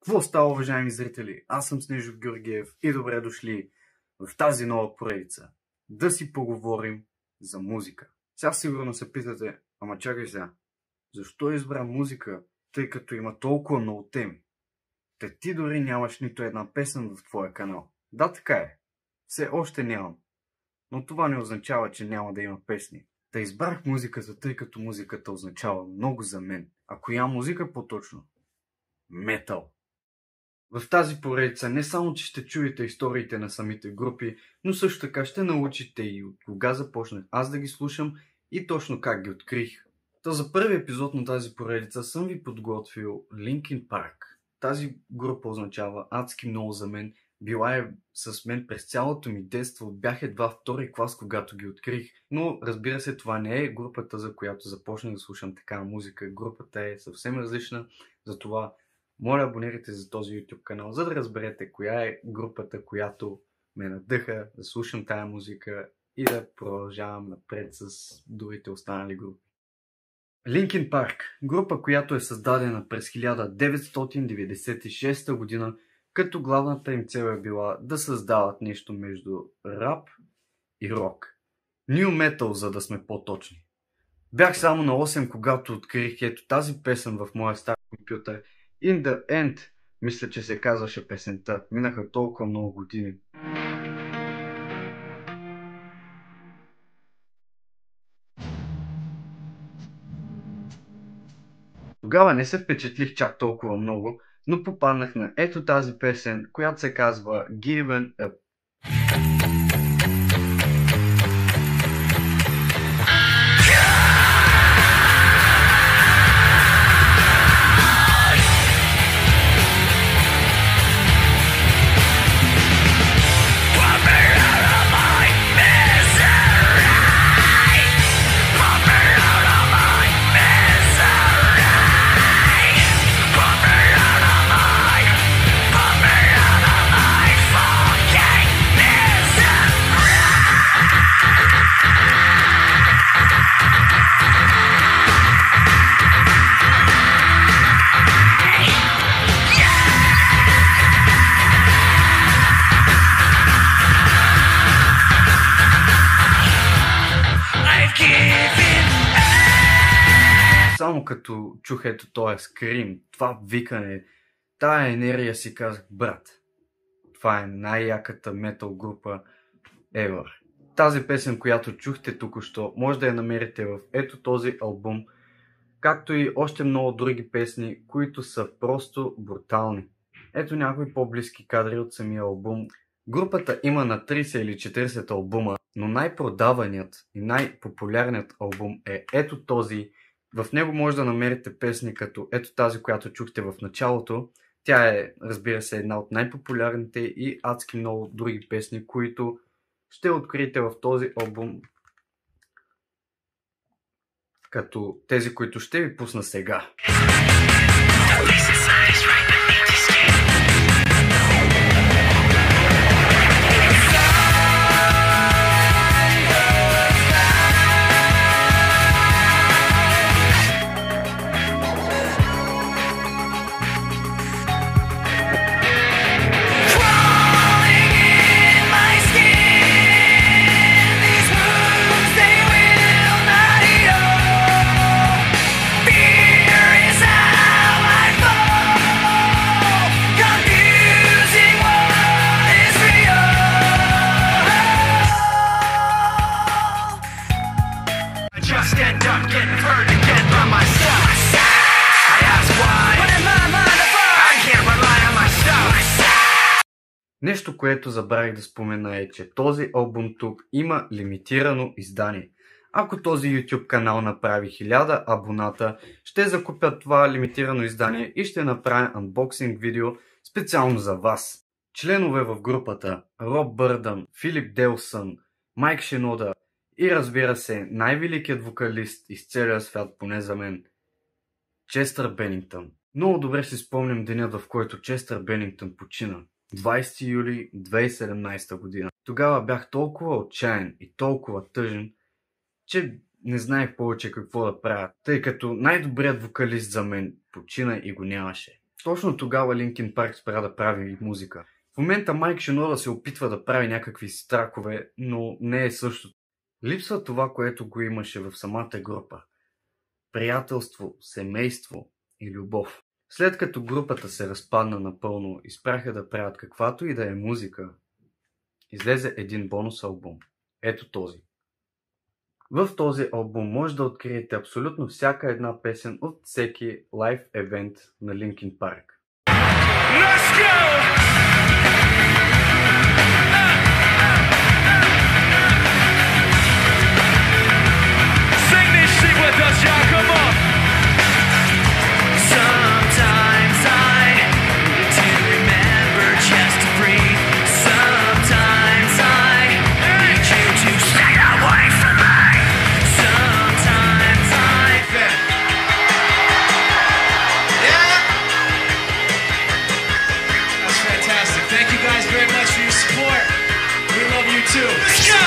Какво става, уважаеми зрители? Аз съм Снежо Георгиев и добре дошли в тази нова поредица. Да си поговорим за музика. Сега сигурно се питате, ама чакай сега, защо избра музика, тъй като има толкова много теми? Ти дори нямаш нито една песен в твоя канал. Да, така е. Все още нямам. Но това не означава, че няма да има песни. Избрах музиката, тъй като музиката означава много за мен. А коя музика по-точно? Метал. В тази поредица не само, че ще чуете историите на самите групи, но също така ще научите и от кога започнах аз да ги слушам и точно как ги открих. За първи епизод на тази поредица съм ви подготвил Linkin Park. Тази група означава адски много за мен. Била е с мен през цялото ми детство. Бях едва втори клас, когато ги открих. Но разбира се, това не е групата, за която започнах да слушам такава музика. Групата е съвсем различна, затова моля, абонирайте за този YouTube канал, за да разберете коя е групата, която ме надъха да слушам тая музика и да продължавам напред с другите останали групи. Linkin Park, група, която е създадена през 1996 година, като главната им цел е била да създават нещо между рап и рок. New Metal, за да сме по-точни. Бях само на 8, когато открих ето тази песен в моя стар компютър. In the End, мисля, че се казваше песента. Минаха толкова много години. Тогава не се впечатлих чак толкова много, но попаднах на ето тази песен, която се казва Given Up. Само като чух ето този скрим, това викане, тая енергия, си казах, брат, това е най-яката метал група ever. Тази песен, която чухте току-що, може да я намерите в ето този албум, както и още много други песни, които са просто брутални. Ето някои по-близки кадри от самия албум. Групата има на 30 или 40 албума, но най-продаваният и най-популярният албум е ето този. В него може да намерите песни като ето тази, която чухте в началото. Тя е, разбира се, една от най-популярните и адски много други песни, които ще откриете в този албум, като тези, които ще ви пусна сега. Нещо, което забравих да спомена е, че този албум тук има лимитирано издание. Ако този YouTube канал направи 1000 абоната, ще закупя това лимитирано издание и ще направя анбоксинг видео специално за вас. Членове в групата Роб Бърдън, Филип Делсън, Майк Шинода и разбира се най-великият вокалист из целия свят, поне за мен, Честър Бенингтън. Много добре си спомням денят, в който Честър Бенингтън почина. 20 юли 2017 година. Тогава бях толкова отчаян и толкова тъжен, че не знаех повече какво да правя, тъй като най-добрият вокалист за мен почина и го нямаше. Точно тогава Линкин Парк спря да прави музика. В момента Майк Шинода се опитва да прави някакви стракове, но не е същото. Липсва това, което го имаше в самата група. Приятелство, семейство и любов. След като групата се разпадна напълно и спряха да правят каквато и да е музика, излезе един бонус албум. Ето този. В този албум може да откриете абсолютно всяка една песен от всеки лайв евент на Линкин Парк. Let's go! Sing this shit with us, y'all, come on! Sometimes I need to remember just to breathe. Sometimes I need you to stay away from me. Sometimes I... Yeah! That's fantastic. Thank you guys very much for your support. We love you too. Let's go!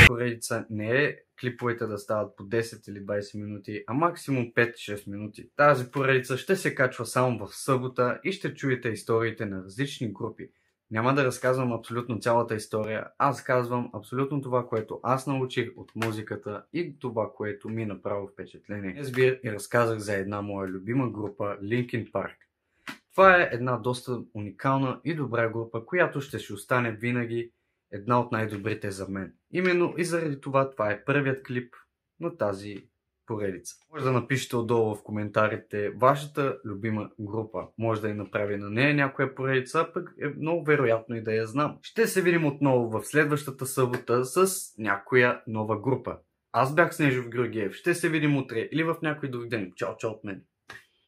Поредица не е клиповете да стават по 10 или 20 минути, а максимум 5-6 минути. Тази поредица ще се качва само в събота и ще чуете историите на различни групи. Няма да разказвам абсолютно цялата история, аз казвам абсолютно това, което аз научих от музиката и това, което ми направи впечатление. Днес ви разказах за една моя любима група, Линкин Парк. Това е една доста уникална и добра група, която ще си остане винаги една от най-добрите за мен. Именно и заради това е първият клип на тази поредица. Може да напишете отдолу в коментарите вашата любима група. Може да я направи на нея някоя поредица, пък е много вероятно и да я знам. Ще се видим отново в следващата събота с някоя нова група. Аз бях Снежов Георгиев. Ще се видим утре или в някой друг ден. Чао, чао от мен.